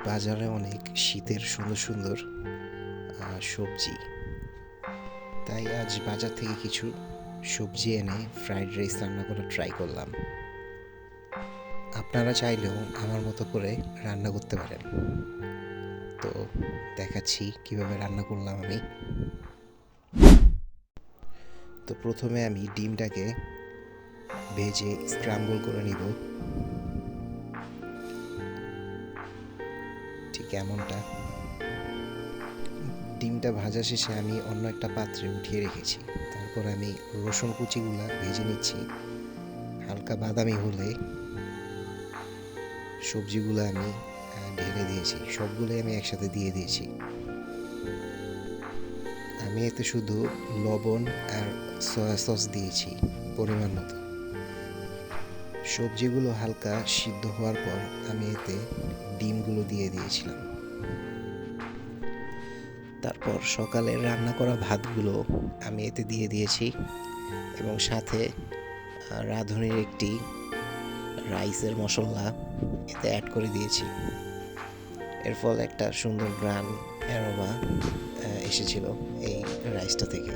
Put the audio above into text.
বাজারে অনেক শীতের সুন্দর সুন্দর সবজি, তাই আজ বাজার থেকে কিছু সবজি এনে ফ্রাইড রাইস রান্না করে ট্রাই করলাম। আপনারা চাইলেও আমার মতো করে রান্না করতে পারেন। তো দেখাচ্ছি কিভাবে রান্না করলাম আমি। তো প্রথমে আমি ডিমটাকে ভেজে স্ক্রাম্বল করে নিব, ঠিক এমনটা। ডিমটা ভাজা শেষে আমি অন্য একটা পাত্রে উঠিয়ে রেখেছি। তারপর আমি রসুন কুচিগুলা ভেজে নিচ্ছি। হালকা বাদামি হলে সবজিগুলো আমি ঢেলে দিয়েছি, সবগুলোই আমি একসাথে দিয়ে দিয়েছি। আমি এতে শুধু লবণ আর সয়া সস দিয়েছি পরিমাণ মতো। সবজিগুলো হালকা সিদ্ধ হওয়ার পর আমি এতে ডিমগুলো দিয়ে দিয়েছিলাম। তারপর সকালে রান্না করা ভাতগুলো আমি এতে দিয়ে দিয়েছি এবং সাথে রাঁধুনির একটি রাইসের মশলা এতে অ্যাড করে দিয়েছি। এর ফলে একটা সুন্দর গ্রান অ্যারোমা এসেছিল এই রাইসটা থেকে।